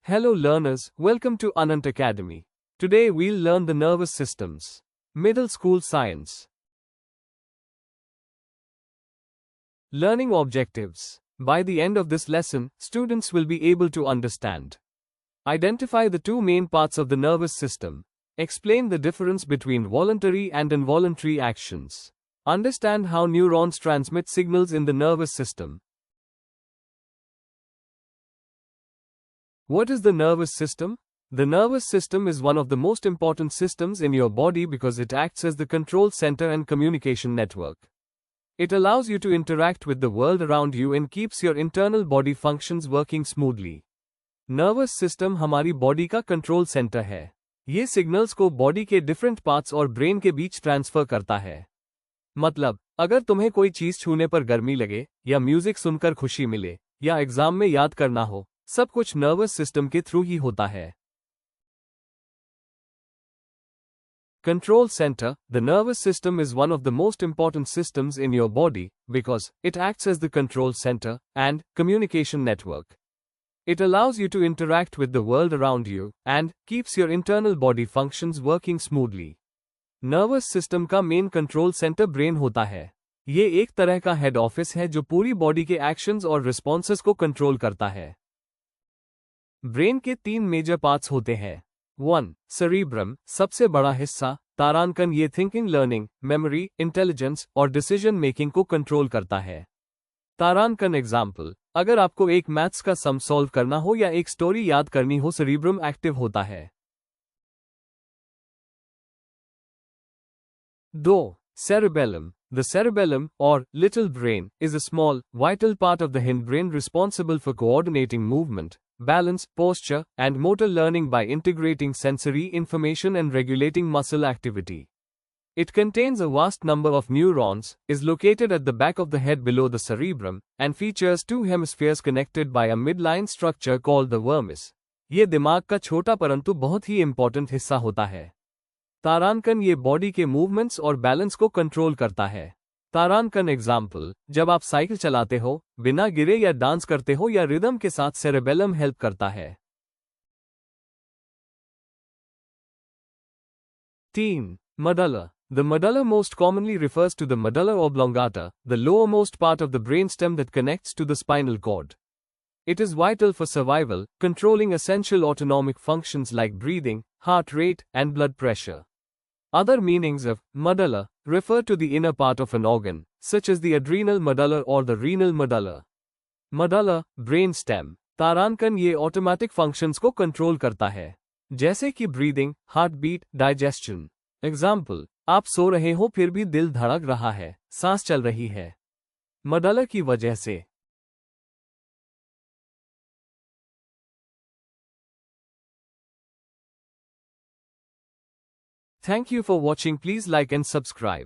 Hello learners, welcome to Anant Academy. Today we'll learn the nervous systems. Middle School Science. Learning objectives. By the end of this lesson, students will be able to understand. Identify the two main parts of the nervous system. Explain the difference between voluntary and involuntary actions. Understand how neurons transmit signals in the nervous system. What is the nervous system? The nervous system is one of the most important systems in your body because it acts as the control center and communication network. It allows you to interact with the world around you and keeps your internal body functions working smoothly. Nervous system हमारी body का control centre है. ये signals को body के different parts और brain के बीच transfer करता है. मतलब, अगर तुम्हें कोई चीज छूने पर गर्मी लगे, या म्यूजिक सुनकर खुशी मिले, या एग्जाम में याद करना हो, सब कुछ नर्वस सिस्टम के थ्रू ही होता है. Control center. The nervous system is one of the most important systems in your body because it acts as the control center and communication network. It allows you to interact with the world around you and keeps your internal body functions working smoothly. Nervous system का main control centre brain होता है. ये एक तरह का head office है जो पूरी बॉडी के एक्शंस और रिस्पॉन्सेस को कंट्रोल करता है. ब्रेन के 3 मेजर पार्ट्स होते हैं. 1. सेरिब्रम, सबसे बड़ा हिस्सा. तारांकन ये थिंकिंग, लर्निंग, मेमोरी, इंटेलिजेंस और डिसीजन मेकिंग को कंट्रोल करता है. तारांकन एग्जाम्पल, अगर आपको एक मैथ्स का सम सॉल्व करना हो या एक स्टोरी याद करनी हो, सेरिब्रम एक्टिव होता है. 2. Cerebellum. The cerebellum, or little brain, is a small, vital part of the hindbrain responsible for coordinating movement, balance, posture, and motor learning by integrating sensory information and regulating muscle activity. It contains a vast number of neurons, is located at the back of the head below the cerebrum, and features 2 hemispheres connected by a midline structure called the vermis. ये दिमाग का छोटा परंतु बहुत ही important हिस्सा होता है. तारांकन ये बॉडी के मूवमेंट्स और बैलेंस को कंट्रोल करता है. तारांकन एग्जाम्पल, जब आप साइकिल चलाते हो, बिना गिरे या डांस करते हो या रिदम के साथ, सेरेबेलम हेल्प करता है. 3. Medulla. The medulla most commonly refers to the medulla oblongata, the lowermost part of the brainstem that connects to the spinal cord. It is vital for survival, controlling essential autonomic functions like breathing, heart rate, and blood pressure. Other meanings of medulla refer to the inner part of an organ, such as the adrenal medulla or the renal medulla. Medulla, brain stem. तारांकन ये automatic functions को control करता है, जैसे कि breathing, heart beat, digestion. Example, आप सो रहे हो फिर भी दिल धड़क रहा है, सांस चल रही है. medulla की वजह से. Thank you for watching. Please like and subscribe.